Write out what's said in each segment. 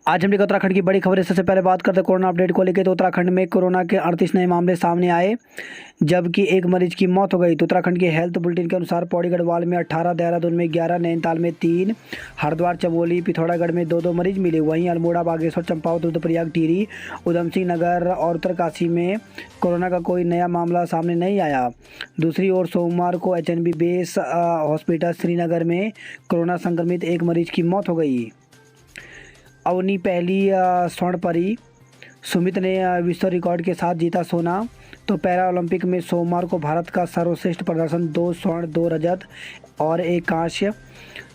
आज हम देखिए उत्तराखंड की बड़ी खबर है। सबसे पहले बात करते हैं कोरोना अपडेट को लेकर। तो उत्तराखंड में कोरोना के 38 नए मामले सामने आए, जबकि एक मरीज की मौत हो गई। तो उत्तराखंड के हेल्थ बुलेटिन के अनुसार पौड़ी गढ़वाल में 18, देहरादून में 11, नैनीताल में 3, हरिद्वार, चमोली, पिथौरागढ़ में 2 मरीज मिले। वहीं अल्मोड़ा, बागेश्वर, चंपावत, रुद्रप्रयाग, टिहरी, उधम सिंह नगर और उत्तरकाशी में कोरोना का कोई नया मामला सामने नहीं आया। दूसरी ओर सोमवार को एचएनबी बेस हॉस्पिटल श्रीनगर में कोरोना संक्रमित एक मरीज की मौत हो गई। अवनी पहली स्वर्ण परी। सुमित ने विश्व रिकॉर्ड के साथ जीता सोना। तो पैरा ओलंपिक में सोमवार को भारत का सर्वश्रेष्ठ प्रदर्शन, 2 स्वर्ण, 2 रजत और 1 कांस्य।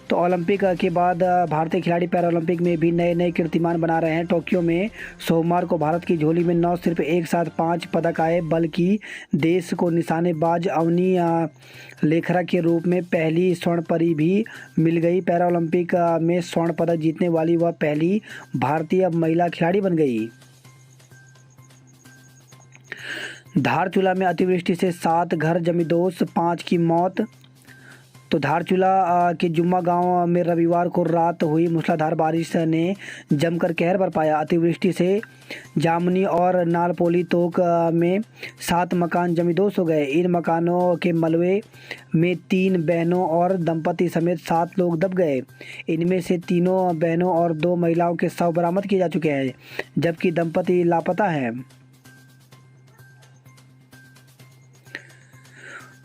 तो ओलंपिक के बाद भारतीय खिलाड़ी पैरा ओलंपिक में भी नए नए कीर्तिमान बना रहे हैं। टोक्यो में सोमवार को भारत की झोली में न सिर्फ एक साथ 5 पदक आए, बल्कि देश को निशानेबाज अवनी लेखरा के रूप में पहली स्वर्ण परी भी मिल गई। पैरा ओलंपिक में स्वर्ण पदक जीतने वाली वह पहली भारतीय महिला खिलाड़ी बन गई। धारचूला में अतिवृष्टि से 7 घर जमींदोज, 5 की मौत। तो धारचूला के जुम्मा गांव में रविवार को रात हुई मूसलाधार बारिश ने जमकर कहर बरपाया। अतिवृष्टि से जामनी और नालपोली तोक में 7 मकान जमींदोज हो गए। इन मकानों के मलबे में 3 बहनों और दंपति समेत 7 लोग दब गए। इनमें से तीनों बहनों और 2 महिलाओं के शव बरामद किए जा चुके हैं, जबकि दंपति लापता हैं।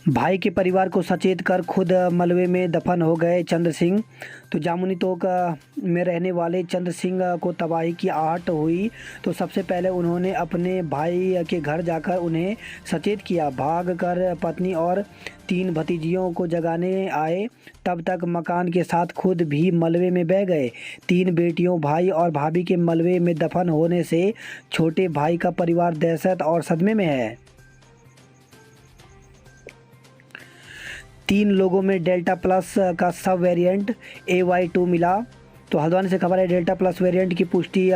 भाई के परिवार को सचेत कर खुद मलबे में दफन हो गए चंद्र सिंह। तो जामुनी तोक में रहने वाले चंद्र सिंह को तबाही की आहट हुई तो सबसे पहले उन्होंने अपने भाई के घर जाकर उन्हें सचेत किया। भागकर पत्नी और 3 भतीजियों को जगाने आए, तब तक मकान के साथ खुद भी मलबे में बह गए। 3 बेटियों, भाई और भाभी के मलबे में दफन होने से छोटे भाई का परिवार दहशत और सदमे में है। 3 लोगों में डेल्टा प्लस का सब वेरिएंट AY2 मिला। तो हल्द्वानी से खबर है, डेल्टा प्लस वेरिएंट की पुष्टि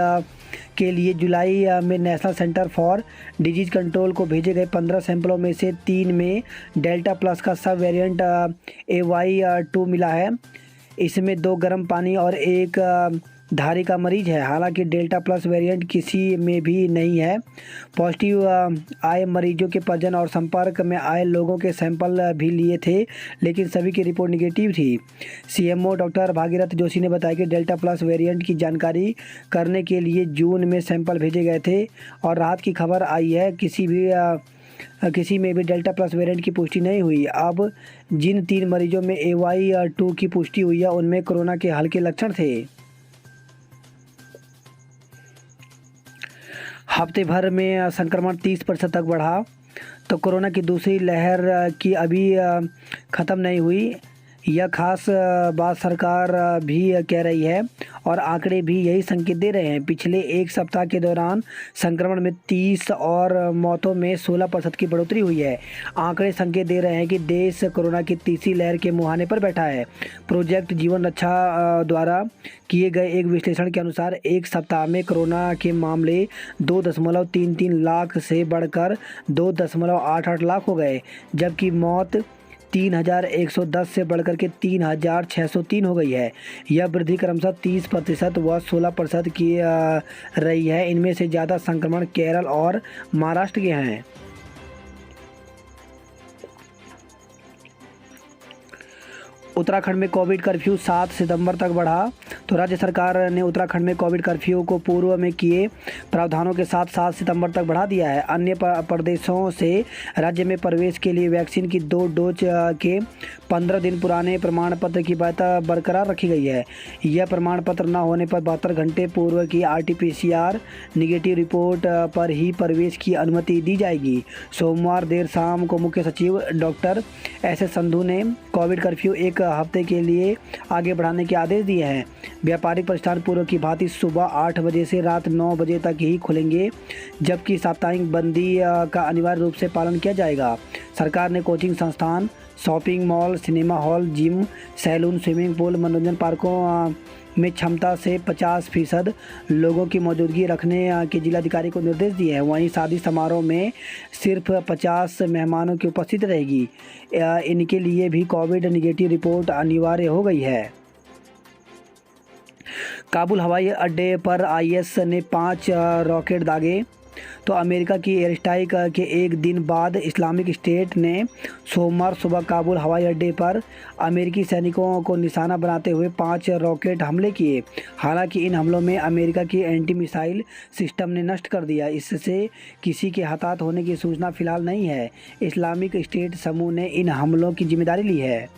के लिए जुलाई में national centre for disease control को भेजे गए 15 सैंपलों में से 3 में डेल्टा प्लस का सब वेरिएंट AY2 मिला है। इसमें 2 गर्म पानी और 1 धारी का मरीज है। हालांकि डेल्टा प्लस वेरिएंट किसी में भी नहीं है। पॉजिटिव आए मरीजों के परिजन और संपर्क में आए लोगों के सैंपल भी लिए थे, लेकिन सभी की रिपोर्ट निगेटिव थी। CMO डॉक्टर भागीरथ जोशी ने बताया कि डेल्टा प्लस वेरिएंट की जानकारी करने के लिए जून में सैंपल भेजे गए थे और राहत की खबर आई है। किसी में भी डेल्टा प्लस वेरिएंट की पुष्टि नहीं हुई। अब जिन 3 मरीजों में AY2 की पुष्टि हुई है उनमें कोरोना के हल्के लक्षण थे। हफ्ते भर में संक्रमण 30% तक बढ़ा। तो कोरोना की दूसरी लहर की अभी ख़त्म नहीं हुई, यह खास बात सरकार भी कह रही है और आंकड़े भी यही संकेत दे रहे हैं। पिछले 1 सप्ताह के दौरान संक्रमण में 30 और मौतों में 16% की बढ़ोतरी हुई है। आंकड़े संकेत दे रहे हैं कि देश कोरोना की तीसरी लहर के मुहाने पर बैठा है। प्रोजेक्ट जीवन रक्षा द्वारा किए गए एक विश्लेषण के अनुसार 1 सप्ताह में कोरोना के मामले 2.33 लाख से बढ़कर 2.88 लाख हो गए, जबकि मौत 3110 से बढ़कर के 3603 हो गई है। यह वृद्धि क्रमशः 30% व 16% की रही है। इनमें से ज़्यादा संक्रमण केरल और महाराष्ट्र के हैं। उत्तराखंड में कोविड कर्फ्यू 7 सितंबर तक बढ़ा। तो राज्य सरकार ने उत्तराखंड में कोविड कर्फ्यू को पूर्व में किए प्रावधानों के साथ 7 सितंबर तक बढ़ा दिया है। अन्य प्रदेशों से राज्य में प्रवेश के लिए वैक्सीन की 2 डोज के 15 दिन पुराने प्रमाण पत्र की वैधता बरकरार रखी गई है। यह प्रमाण पत्र न होने पर 72 घंटे पूर्व की RT-PCR निगेटिव रिपोर्ट पर ही प्रवेश की अनुमति दी जाएगी। सोमवार देर शाम को मुख्य सचिव डॉक्टर SS संधू ने कोविड कर्फ्यू 1 हफ्ते के लिए आगे बढ़ाने के आदेश दिए हैं। व्यापारिक प्रतिष्ठान पूर्व की भांति सुबह 8 बजे से रात 9 बजे तक ही खुलेंगे, जबकि साप्ताहिक बंदी का अनिवार्य रूप से पालन किया जाएगा। सरकार ने कोचिंग संस्थान, shopping mall, cinema hall, gym, salon, swimming pool, मनोरंजन पार्कों में क्षमता से 50% लोगों की मौजूदगी रखने के जिलाधिकारी को निर्देश दिए हैं। वहीं शादी समारोह में सिर्फ 50 मेहमानों की उपस्थिति रहेगी। इनके लिए भी कोविड निगेटिव रिपोर्ट अनिवार्य हो गई है। काबुल हवाई अड्डे पर आईएस ने 5 रॉकेट दागे। तो अमेरिका की एयर स्ट्राइक के एक दिन बाद इस्लामिक स्टेट ने सोमवार सुबह काबुल हवाई अड्डे पर अमेरिकी सैनिकों को निशाना बनाते हुए 5 रॉकेट हमले किए। हालांकि इन हमलों में अमेरिका की एंटी मिसाइल सिस्टम ने नष्ट कर दिया। इससे किसी के हताहत होने की सूचना फिलहाल नहीं है। इस्लामिक स्टेट समूह ने इन हमलों की जिम्मेदारी ली है।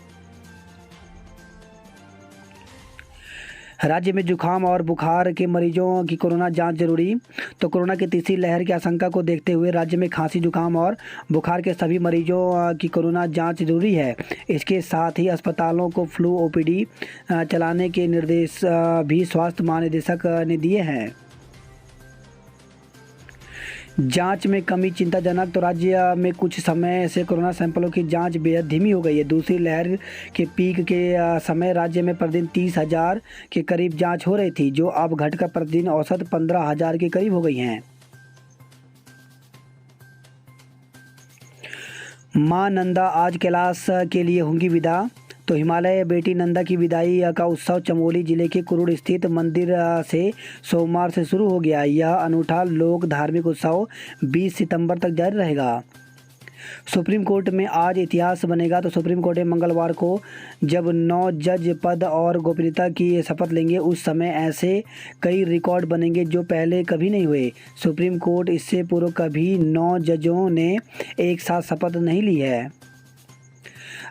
राज्य में जुखाम और बुखार के मरीजों की कोरोना जांच जरूरी। तो कोरोना की तीसरी लहर की आशंका को देखते हुए राज्य में खांसी, जुखाम और बुखार के सभी मरीजों की कोरोना जांच जरूरी है। इसके साथ ही अस्पतालों को फ्लू ओपीडी चलाने के निर्देश भी स्वास्थ्य महानिदेशक ने दिए हैं। जांच में कमी चिंताजनक। तो राज्य में कुछ समय से कोरोना सैंपलों की जांच बेहद धीमी हो गई है। दूसरी लहर के पीक के समय राज्य में प्रतिदिन 30,000 के करीब जांच हो रही थी, जो अब घटकर प्रतिदिन औसत 15,000 के करीब हो गई हैं। मां नंदा आज कैलाश के लिए होंगी विदा। तो हिमालय बेटी नंदा की विदाई का उत्सव चमोली जिले के कुरुड़ स्थित मंदिर से सोमवार से शुरू हो गया। यह अनूठा लोक धार्मिक उत्सव 20 सितंबर तक जारी रहेगा। सुप्रीम कोर्ट में आज इतिहास बनेगा। तो सुप्रीम कोर्ट में मंगलवार को जब 9 जज पद और गोपनीयता की शपथ लेंगे, उस समय ऐसे कई रिकॉर्ड बनेंगे जो पहले कभी नहीं हुए। सुप्रीम कोर्ट इससे पूर्व कभी 9 जजों ने एक साथ शपथ नहीं ली है।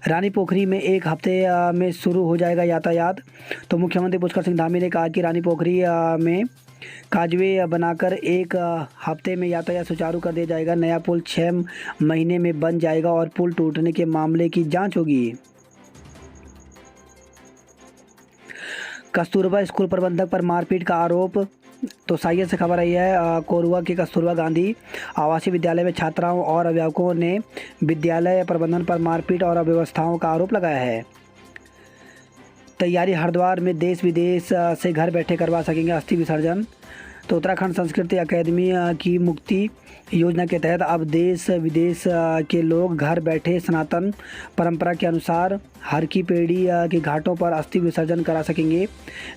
रानी पोखरी में एक हफ्ते में शुरू हो जाएगा यातायात। तो मुख्यमंत्री पुष्कर सिंह धामी ने कहा कि रानी पोखरी में काजवे बनाकर एक हफ्ते में यातायात सुचारू कर दिया जाएगा। नया पुल 6 महीने में बन जाएगा और पुल टूटने के मामले की जांच होगी। कस्तूरबा स्कूल प्रबंधक पर मारपीट का आरोप। तो साइयद से खबर आई है, कोरुआ के कस्तूरबा गांधी आवासीय विद्यालय में छात्राओं और अभिभावकों ने विद्यालय प्रबंधन पर मारपीट और अव्यवस्थाओं का आरोप लगाया है। तैयारी, हरिद्वार में देश विदेश से घर बैठे करवा सकेंगे अस्थि विसर्जन। तो उत्तराखंड संस्कृति अकादमी की मुक्ति योजना के तहत अब देश विदेश के लोग घर बैठे सनातन परंपरा के अनुसार हर की पेड़ी के घाटों पर अस्थि विसर्जन करा सकेंगे।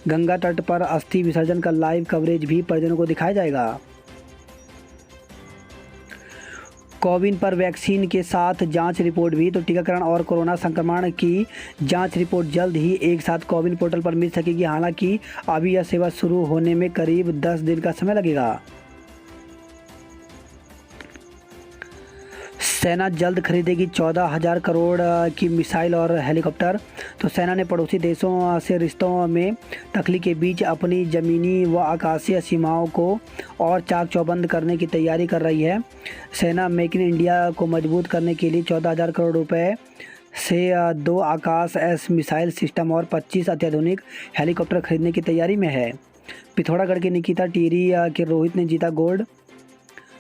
गंगा तट पर अस्थि विसर्जन का लाइव कवरेज भी परिजनों को दिखाया जाएगा। कोविन पर वैक्सीन के साथ जांच रिपोर्ट भी। तो टीकाकरण और कोरोना संक्रमण की जांच रिपोर्ट जल्द ही एक साथ कोविन पोर्टल पर मिल सकेगी। हालांकि अभी यह सेवा शुरू होने में करीब 10 दिन का समय लगेगा। सेना जल्द खरीदेगी 14,000 करोड़ की मिसाइल और हेलीकॉप्टर। तो सेना ने पड़ोसी देशों से रिश्तों में दखली के बीच अपनी ज़मीनी व आकाशीय सीमाओं को और चाक चौबंद करने की तैयारी कर रही है। सेना मेक इन इंडिया को मजबूत करने के लिए 14,000 करोड़ रुपए से 2 आकाश एस मिसाइल सिस्टम और 25 अत्याधुनिक हेलीकॉप्टर खरीदने की तैयारी में है। पिथौरागढ़ के निकिता टिहरी के रोहित ने जीता गोल्ड।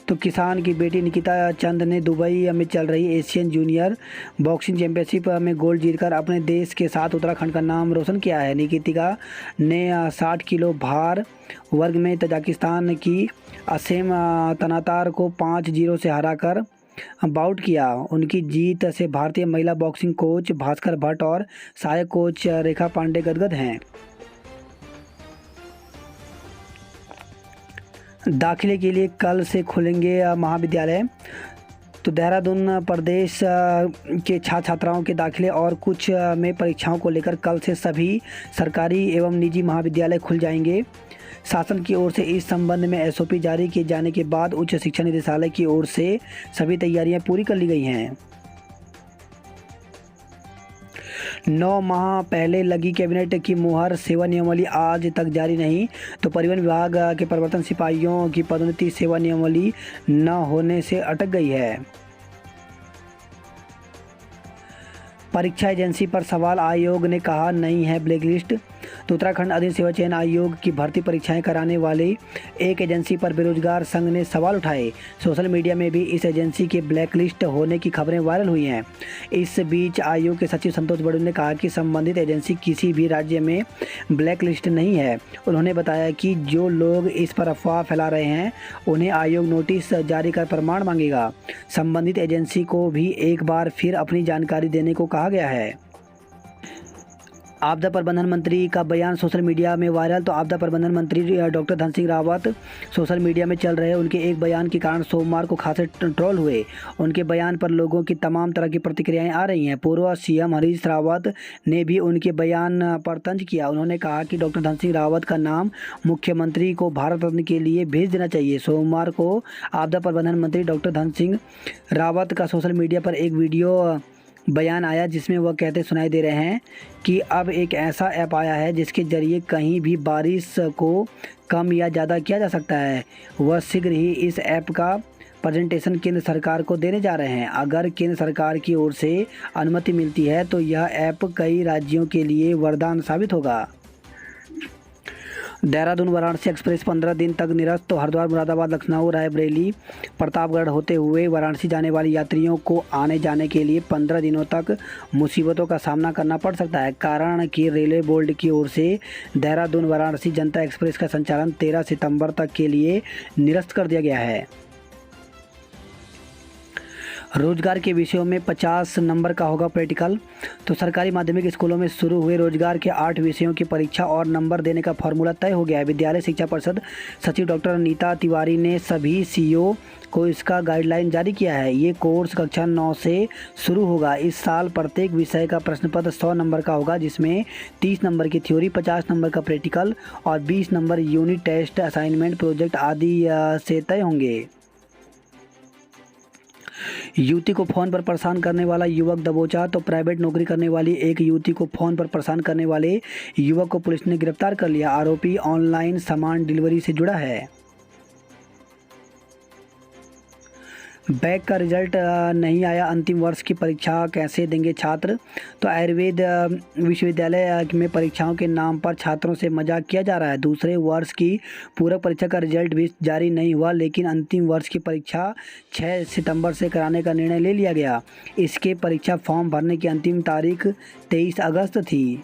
तो किसान की बेटी निकिता चंद ने दुबई में चल रही एशियन जूनियर बॉक्सिंग चैंपियनशिप में गोल्ड जीतकर अपने देश के साथ उत्तराखंड का नाम रोशन किया है। निकिता ने 60 किलो भार वर्ग में तजाकिस्तान की असेम तनातार को 5-0 से हराकर बाउट किया। उनकी जीत से भारतीय महिला बॉक्सिंग कोच भास्कर भट्ट और सहायक कोच रेखा पांडे गदगद हैं। दाखिले के लिए कल से खुलेंगे महाविद्यालय। तो देहरादून प्रदेश के छात्र छात्राओं के दाखिले और कुछ में परीक्षाओं को लेकर कल से सभी सरकारी एवं निजी महाविद्यालय खुल जाएंगे। शासन की ओर से इस संबंध में एसओपी जारी किए जाने के बाद उच्च शिक्षा निदेशालय की ओर से सभी तैयारियां पूरी कर ली गई हैं। 9 माह पहले लगी कैबिनेट की मुहर, सेवा नियमावली आज तक जारी नहीं। तो परिवहन विभाग के प्रवर्तन सिपाहियों की पदोन्नति सेवा नियमावली न होने से अटक गई है। परीक्षा एजेंसी पर सवाल, आयोग ने कहा नहीं है ब्लैकलिस्ट। तो उत्तराखंड अधीन सेवा चयन आयोग की भर्ती परीक्षाएं कराने वाली एक एजेंसी पर बेरोजगार संघ ने सवाल उठाए। सोशल मीडिया में भी इस एजेंसी के ब्लैकलिस्ट होने की खबरें वायरल हुई हैं। इस बीच आयोग के सचिव संतोष बड़ू ने कहा कि संबंधित एजेंसी किसी भी राज्य में ब्लैकलिस्ट नहीं है। उन्होंने बताया कि जो लोग इस पर अफवाह फैला रहे हैं उन्हें आयोग नोटिस जारी कर प्रमाण मांगेगा। संबंधित एजेंसी को भी एक बार फिर अपनी जानकारी देने को कहा गया है। आपदा प्रबंधन मंत्री का बयान सोशल मीडिया में वायरल। तो आपदा प्रबंधन मंत्री doctor Dhan Singh Rawat social media में चल रहे उनके एक बयान के कारण सोमवार को खासे ट्रोल हुए। उनके बयान पर लोगों की तमाम तरह की प्रतिक्रियाएं आ रही हैं। पूर्व सीएम हरीश रावत ने भी उनके बयान पर तंज किया। उन्होंने कहा कि डॉक्टर धन सिंह रावत का नाम मुख्यमंत्री को भारत रत्न के लिए भेज देना चाहिए। सोमवार को आपदा प्रबंधन मंत्री डॉक्टर धन सिंह रावत का सोशल मीडिया पर एक वीडियो बयान आया जिसमें वह कहते सुनाई दे रहे हैं कि अब एक ऐसा ऐप आया है जिसके ज़रिए कहीं भी बारिश को कम या ज़्यादा किया जा सकता है। वह शीघ्र ही इस ऐप का प्रेजेंटेशन केंद्र सरकार को देने जा रहे हैं। अगर केंद्र सरकार की ओर से अनुमति मिलती है तो यह ऐप कई राज्यों के लिए वरदान साबित होगा। देहरादून वाराणसी एक्सप्रेस 15 दिन तक निरस्त। तो हरिद्वार, मुरादाबाद, लखनऊ, रायबरेली, प्रतापगढ़ होते हुए वाराणसी जाने वाले यात्रियों को आने जाने के लिए 15 दिनों तक मुसीबतों का सामना करना पड़ सकता है। कारण कि रेलवे बोर्ड की ओर से देहरादून वाराणसी जनता एक्सप्रेस का संचालन 13 सितंबर तक के लिए निरस्त कर दिया गया है। रोजगार के विषयों में 50 नंबर का होगा प्रैक्टिकल। तो सरकारी माध्यमिक स्कूलों में शुरू हुए रोजगार के 8 विषयों की परीक्षा और नंबर देने का फॉर्मूला तय हो गया है। विद्यालय शिक्षा परिषद सचिव डॉक्टर अनीता तिवारी ने सभी सीईओ को इसका गाइडलाइन जारी किया है। ये कोर्स कक्षा 9 से शुरू होगा। इस साल प्रत्येक विषय का प्रश्न पत्र 100 नंबर का होगा, जिसमें 30 नंबर की थ्योरी, 50 नंबर का प्रैक्टिकल और 20 number unit test, assignment, project आदि से तय होंगे। युवती को फोन पर परेशान करने वाला युवक दबोचा। तो प्राइवेट नौकरी करने वाली एक युवती को फोन पर परेशान करने वाले युवक को पुलिस ने गिरफ्तार कर लिया। आरोपी ऑनलाइन सामान डिलीवरी से जुड़ा है। बैक का रिजल्ट नहीं आया, अंतिम वर्ष की परीक्षा कैसे देंगे छात्र। तो आयुर्वेद विश्वविद्यालय में परीक्षाओं के नाम पर छात्रों से मजाक किया जा रहा है। दूसरे वर्ष की पूरक परीक्षा का रिजल्ट भी जारी नहीं हुआ, लेकिन अंतिम वर्ष की परीक्षा 6 सितंबर से कराने का निर्णय ले लिया गया। इसके परीक्षा फॉर्म भरने की अंतिम तारीख 23 अगस्त थी।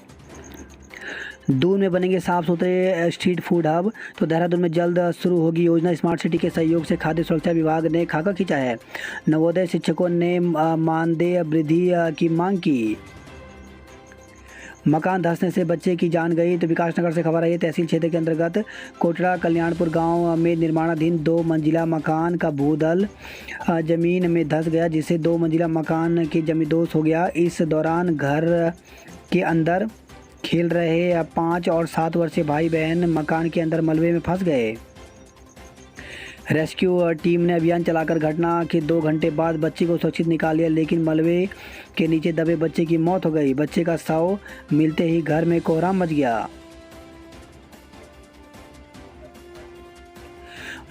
दून में बनेंगे साफ सुथरे स्ट्रीट फूड हब। तो देहरादून में जल्द शुरू होगी योजना। स्मार्ट सिटी के सहयोग से खाद्य सुरक्षा विभाग ने खाका खींचा है। नवोदय शिक्षकों ने मानदेय वृद्धि की मांग की। मकान धंसने से बच्चे की जान गई। तो विकासनगर से खबर आई है। तहसील क्षेत्र के अंतर्गत कोटड़ा कल्याणपुर गांव में निर्माणाधीन 2 मंजिला मकान का भूदल जमीन में धंस गया, जिससे 2 मंजिला मकान की जमींदोज हो गया। इस दौरान घर के अंदर खेल रहे 5 और 7 वर्षीय भाई बहन मकान के अंदर मलबे में फंस गए। रेस्क्यू टीम ने अभियान चलाकर घटना के 2 घंटे बाद बच्चे को सुरक्षित निकाल लिया, लेकिन मलबे के नीचे दबे बच्चे की मौत हो गई। बच्चे का शव मिलते ही घर में कोहराम मच गया।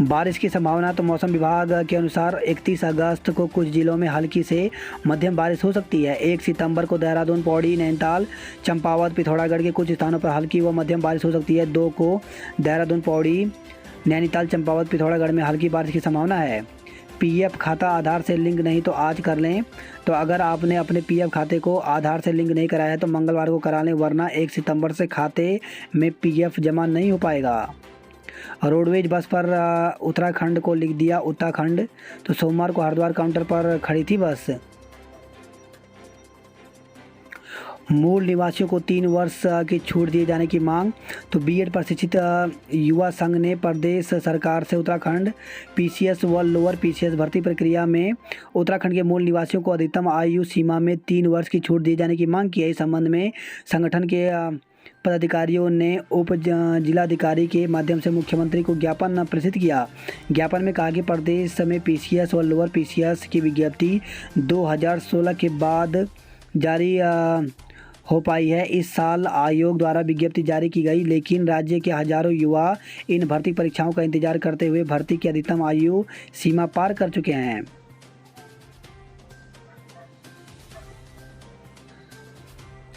बारिश की संभावना। तो मौसम विभाग के अनुसार 31 अगस्त को कुछ जिलों में हल्की से मध्यम बारिश हो सकती है। 1 सितंबर को देहरादून, पौड़ी, नैनीताल, चंपावत, पिथौरागढ़ के कुछ स्थानों पर हल्की व मध्यम बारिश हो सकती है। 2 को देहरादून, पौड़ी, नैनीताल, चंपावत, पिथौरागढ़ में हल्की बारिश की संभावना है। पीएफ खाता आधार से लिंक नहीं तो आज कर लें। तो अगर आपने अपने पीएफ खाते को आधार से लिंक नहीं कराया है तो मंगलवार को करा लें, वरना 1 सितंबर से खाते में पीएफ जमा नहीं हो पाएगा। रोडवेज बस पर उत्तराखंड को लिख दिया उत्तराखंड। तो सोमवार को हरिद्वार काउंटर पर खड़ी थी बस। मूल निवासियों को 3 वर्ष की छूट दिए जाने की मांग। तो बीएड प्रशिक्षित युवा संघ ने प्रदेश सरकार से उत्तराखंड पीसीएस व लोअर पीसीएस भर्ती प्रक्रिया में उत्तराखंड के मूल निवासियों को अधिकतम आयु सीमा में 3 वर्ष की छूट दिए जाने की मांग की है। इस संबंध में संगठन के पदाधिकारियों ने उप जिलाधिकारी के माध्यम से मुख्यमंत्री को ज्ञापन प्रेषित किया। ज्ञापन में कहा कि प्रदेश में पीसीएस और लोअर पीसीएस की विज्ञप्ति 2016 के बाद जारी हो पाई है। इस साल आयोग द्वारा विज्ञप्ति जारी की गई, लेकिन राज्य के हजारों युवा इन भर्ती परीक्षाओं का इंतजार करते हुए भर्ती की अधिकतम आयु सीमा पार कर चुके हैं।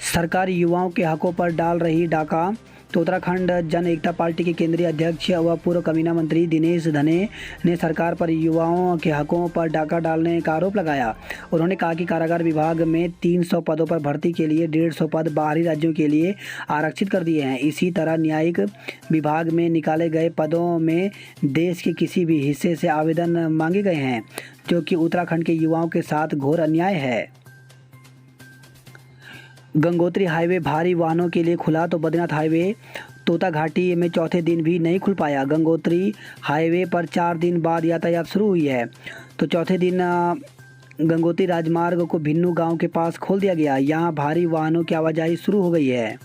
सरकार युवाओं के हकों पर डाल रही डाका। तो उत्तराखंड जन एकता पार्टी के केंद्रीय अध्यक्ष व पूर्व कमीना मंत्री दिनेश धने ने सरकार पर युवाओं के हकों पर डाका डालने का आरोप लगाया। उन्होंने कहा कि कारागार विभाग में 300 पदों पर भर्ती के लिए 150 पद बाहरी राज्यों के लिए आरक्षित कर दिए हैं। इसी तरह न्यायिक विभाग में निकाले गए पदों में देश के किसी भी हिस्से से आवेदन मांगे गए हैं, जो कि उत्तराखंड के युवाओं के साथ घोर अन्याय है। गंगोत्री हाईवे भारी वाहनों के लिए खुला तो बद्रीनाथ हाईवे तोता घाटी में चौथे दिन भी नहीं खुल पाया। गंगोत्री हाईवे पर 4 दिन बाद यातायात शुरू हुई है, तो चौथे दिन गंगोत्री राजमार्ग को भिन्नू गांव के पास खोल दिया गया। यहां भारी वाहनों की आवाजाही शुरू हो गई है।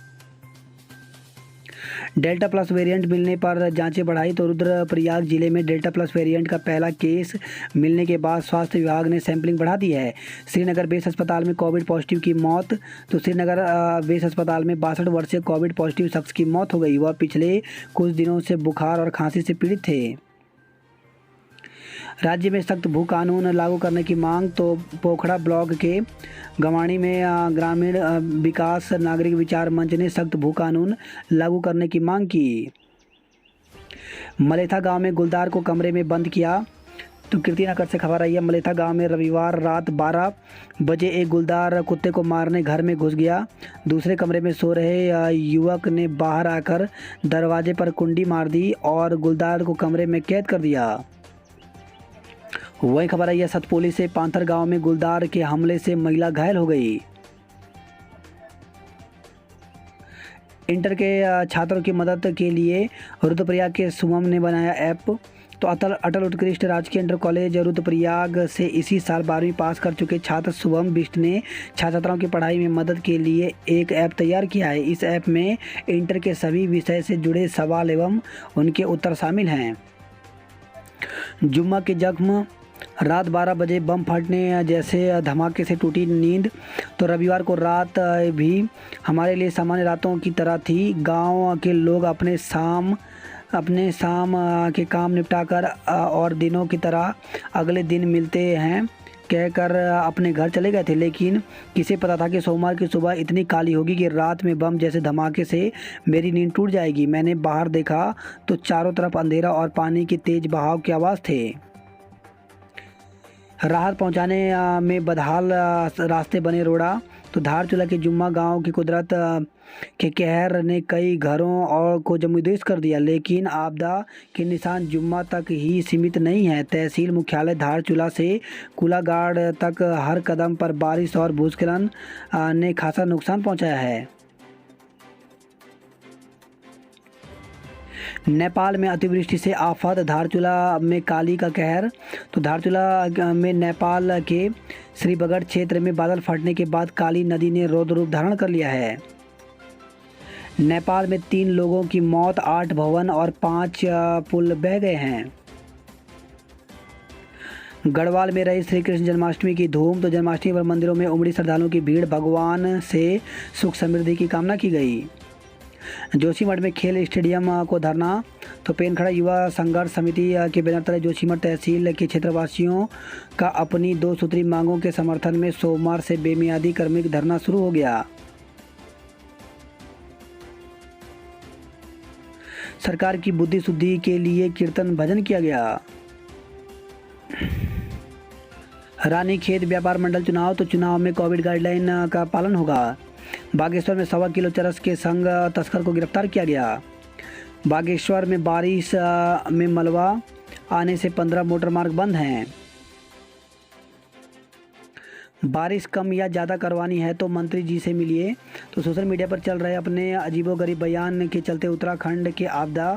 डेल्टा प्लस वेरिएंट मिलने पर जांचें बढ़ाई तो रुद्रप्रयाग जिले में डेल्टा प्लस वेरिएंट का पहला केस मिलने के बाद स्वास्थ्य विभाग ने सैंपलिंग बढ़ा दी है। श्रीनगर बेस अस्पताल में कोविड पॉजिटिव की मौत। तो श्रीनगर बेस अस्पताल में 62 वर्षीय कोविड पॉजिटिव शख्स की मौत हो गई। वह पिछले कुछ दिनों से बुखार और खांसी से पीड़ित थे। राज्य में सख्त भू कानून लागू करने की मांग। तो पोखड़ा ब्लॉक के गवाणी में ग्रामीण विकास नागरिक विचार मंच ने सख्त भू कानून लागू करने की मांग की। मलेथा गांव में गुलदार को कमरे में बंद किया। तो कीर्तिनगर से खबर आई है। मलेथा गांव में रविवार रात 12 बजे एक गुलदार कुत्ते को मारने घर में घुस गया। दूसरे कमरे में सो रहे युवक ने बाहर आकर दरवाजे पर कुंडी मार दी और गुलदार को कमरे में कैद कर दिया। वही खबर आई है सतपुली से। पांथर गांव में गुलदार के हमले से महिला घायल हो गई। इंटर के छात्रों की मदद के लिए रुद्रप्रयाग के सुमन ने बनाया ऐप। तो अटल उत्कृष्ट राजकीय इंटर कॉलेज रुद्रप्रयाग से इसी साल 12वीं पास कर चुके छात्र शुभम बिष्ट ने छात्र छात्राओं की पढ़ाई में मदद के लिए एक ऐप तैयार किया है। इस ऐप में इंटर के सभी विषय से जुड़े सवाल एवं उनके उत्तर शामिल हैं। जुम्मा के जख्म। रात 12 बजे बम फटने जैसे धमाके से टूटी नींद। तो रविवार को रात भी हमारे लिए सामान्य रातों की तरह थी। गांव के लोग अपने शाम के काम निपटाकर और दिनों की तरह अगले दिन मिलते हैं कहकर अपने घर चले गए थे। लेकिन किसे पता था कि सोमवार की सुबह इतनी काली होगी कि रात में बम जैसे धमाके से मेरी नींद टूट जाएगी। मैंने बाहर देखा तो चारों तरफ अंधेरा और पानी की तेज बहाव की आवाज़ थे। राहत पहुंचाने में बदहाल रास्ते बने रोड़ा। तो धारचूला के जुम्मा गांव की कुदरत के कहर ने कई घरों और को जमींदोज कर दिया। लेकिन आपदा के निशान जुम्मा तक ही सीमित नहीं है। तहसील मुख्यालय धारचूला से कुलागाड़ तक हर कदम पर बारिश और भूस्खलन ने खासा नुकसान पहुंचाया है। नेपाल में अतिवृष्टि से आफत। धारचूला में काली का कहर। तो धारचूला में नेपाल के श्रीबगड़ क्षेत्र में बादल फटने के बाद काली नदी ने रौद्र रूप धारण कर लिया है। नेपाल में 3 लोगों की मौत, 8 भवन और 5 पुल बह गए हैं। गढ़वाल में रही श्री कृष्ण जन्माष्टमी की धूम। तो जन्माष्टमी पर मंदिरों में उमड़ी श्रद्धालुओं की भीड़। भगवान से सुख समृद्धि की कामना की गई। जोशीमठ में खेल स्टेडियम को धरना। तो पेनखड़ा युवा संघर्ष समिति के बैनर तले जोशीमठ तहसील के क्षेत्रवासियों का अपनी 2 सूत्री मांगों के समर्थन में सोमवार से बेमियादी कर्मिक धरना शुरू हो गया। सरकार की बुद्धि शुद्धि के लिए कीर्तन भजन किया गया। रानीखेत व्यापार मंडल चुनाव। तो चुनाव में कोविड गाइडलाइन का पालन होगा। बागेश्वर में 1.25 किलो चरस के संग तस्कर को गिरफ्तार किया गया। बागेश्वर में बारिश में मलबा आने से 15 मोटर मार्ग बंद हैं। बारिश कम या ज़्यादा करवानी है तो मंत्री जी से मिलिए। तो सोशल मीडिया पर चल रहे अपने अजीबोगरीब बयान के चलते उत्तराखंड के आपदा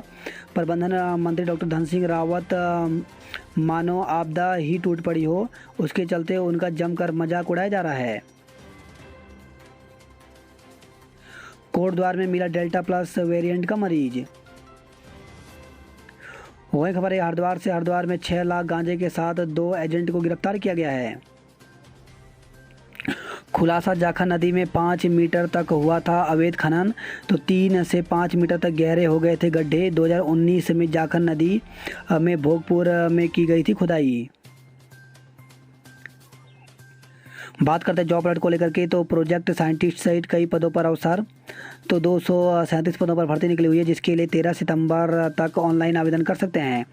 प्रबंधन मंत्री डॉक्टर धन सिंह रावत मानो आपदा ही टूट पड़ी हो, उसके चलते उनका जमकर मजाक उड़ाया जा रहा है। कोटद्वार में मिला डेल्टा प्लस वेरिएंट का मरीज। वही खबर है हरिद्वार से। हरिद्वार में 6 लाख गांजे के साथ 2 एजेंट को गिरफ्तार किया गया है। खुलासा जाखा नदी में 5 मीटर तक हुआ था अवैध खनन। तो 3 से 5 मीटर तक गहरे हो गए थे गड्ढे। 2019 में जाखन नदी में भोगपुर में की गई थी खुदाई। बात करते हैं जॉब अलर्ट को लेकर के। तो प्रोजेक्ट साइंटिस्ट सहित कई पदों पर अवसर। तो 237 पदों पर भर्ती निकली हुई है, जिसके लिए 13 सितंबर तक ऑनलाइन आवेदन कर सकते हैं।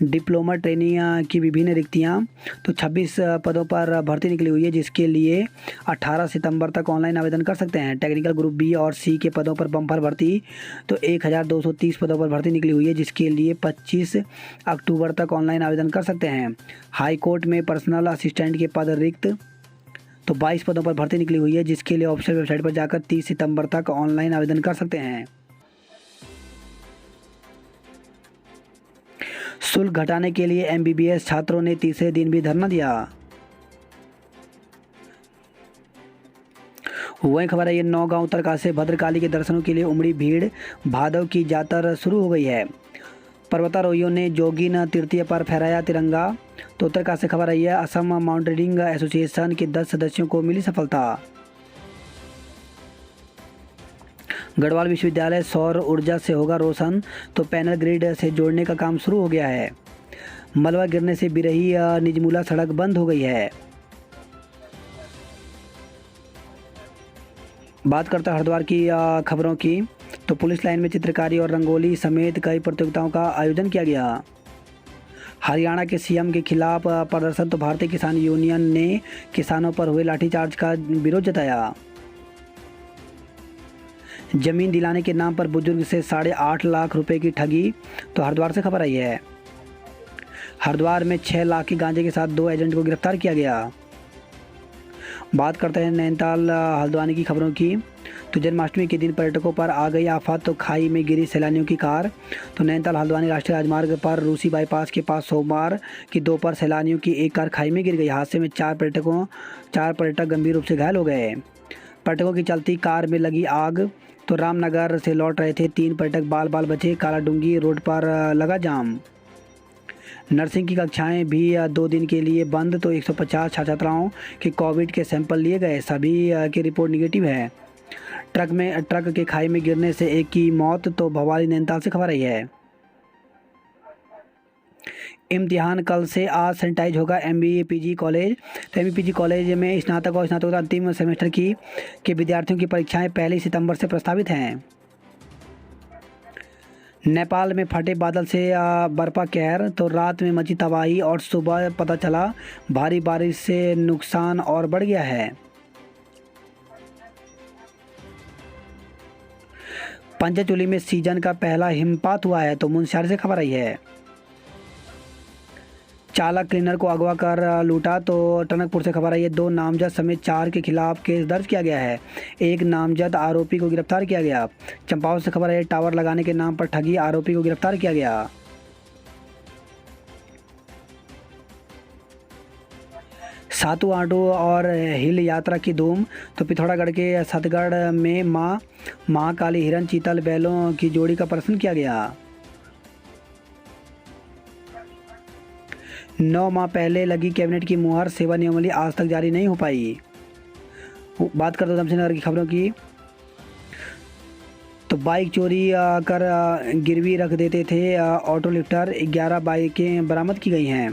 डिप्लोमा ट्रेनिंग की विभिन्न रिक्तियां। तो 26 पदों पर भर्ती निकली हुई है, जिसके लिए 18 सितंबर तक ऑनलाइन आवेदन कर सकते हैं। टेक्निकल ग्रुप बी और सी के पदों पर बम्पर भर्ती। तो 1230 पदों पर भर्ती निकली हुई है, जिसके लिए 25 अक्टूबर तक ऑनलाइन आवेदन कर सकते हैं। हाई कोर्ट में पर्सनल असिस्टेंट के पद रिक्त। तो 22 पदों पर भर्ती निकली हुई है, जिसके लिए ऑफिशियल वेबसाइट पर जाकर 30 सितंबर तक ऑनलाइन आवेदन कर सकते हैं। शुल्क घटाने के लिए एमबीबीएस छात्रों ने तीसरे दिन भी धरना दिया। वही खबर है ये नौगांव उत्तरकाशी से भद्रकाली के दर्शनों के लिए उमड़ी भीड़, भादव की जातर शुरू हो गई है। पर्वतारोहियों ने जोगिन तृतीय पर फहराया तिरंगा। तो उत्तरकाशी से खबर आई है असम माउंटेनियरिंग एसोसिएशन के 10 सदस्यों को मिली सफलता। गढ़वाल विश्वविद्यालय सौर ऊर्जा से होगा रोशन। तो पैनल ग्रिड से जोड़ने का काम शुरू हो गया है। मलबा गिरने से बिरही निजमुला सड़क बंद हो गई है। बात करता है हरिद्वार की खबरों की। तो पुलिस लाइन में चित्रकारी और रंगोली समेत कई प्रतियोगिताओं का आयोजन किया गया। हरियाणा के सीएम के खिलाफ प्रदर्शन। तो भारतीय किसान यूनियन ने किसानों पर हुए लाठीचार्ज का विरोध जताया। जमीन दिलाने के नाम पर बुजुर्ग से 8.5 लाख रुपए की ठगी। तो हरिद्वार से खबर आई है हरिद्वार में 6 लाख के गांजे के साथ 2 एजेंट को गिरफ्तार किया गया। बात करते हैं नैनीताल हल्द्वानी की खबरों की। तो जन्माष्टमी के दिन पर्यटकों पर आ गई आफत। तो खाई में गिरी सैलानियों की कार। तो नैनीताल हल्द्वानी राष्ट्रीय राजमार्ग पर रूसी बाईपास के पास सोमवार की दोपहर सैलानियों की एक कार खाई में गिर गई। हादसे में 4 पर्यटक गंभीर रूप से घायल हो गए। पर्यटकों की चलती कार में लगी आग। तो रामनगर से लौट रहे थे 3 पर्यटक बाल बचे। कालाडूंगी रोड पर लगा जाम। नर्सिंग की कक्षाएं भी 2 दिन के लिए बंद। तो 150 छात्र छात्राओं के कोविड के सैंपल लिए गए, सभी की रिपोर्ट निगेटिव है। ट्रक के खाई में गिरने से एक की मौत। तो भवाली नैनीताल से खबर आई है। इम्तिहान कल से आज सैनिटाइज होगा एमबीए पीजी कॉलेज। तो एमबीए पीजी कॉलेज में स्नातक और स्नातकोत्तर अंतिम सेमेस्टर के विद्यार्थियों की परीक्षाएं 1 सितंबर से प्रस्तावित हैं। नेपाल में फटे बादल से बरपा कहर। तो रात में मची तबाही और सुबह पता चला भारी बारिश से नुकसान और बढ़ गया है। पंचचूली में सीजन का पहला हिमपात हुआ है। तो मुंशियारी से खबर आई है चालक क्लीनर को अगवा कर लूटा। तो टनकपुर से खबर आई है 2 नामजद समेत 4 के खिलाफ केस दर्ज किया गया है। एक नामजद आरोपी को गिरफ्तार किया गया। चंपावत से खबर है टावर लगाने के नाम पर ठगी, आरोपी को गिरफ्तार किया गया। सातु आटो और हिल यात्रा की धूम। तो पिथौरागढ़ के सतगढ़ में मां महाकाली हिरन चीतल बैलों की जोड़ी का प्रदर्शन किया गया। 9 माह पहले लगी कैबिनेट की मुहर, सेवा नियमावली आज तक जारी नहीं हो पाई। बात करते हैं उधमसिंह नगर की खबरों की। तो बाइक चोरी कर गिरवी रख देते थे ऑटो लिफ्टर, 11 बाइकें बरामद की गई हैं।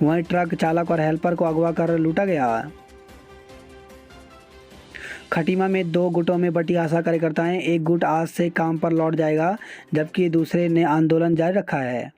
वहीं ट्रक चालक और हेल्पर को अगवा कर लूटा गया। खटीमा में 2 गुटों में बटी आशा कार्यकर्ताएं। एक गुट आज से काम पर लौट जाएगा, जबकि दूसरे ने आंदोलन जारी रखा है।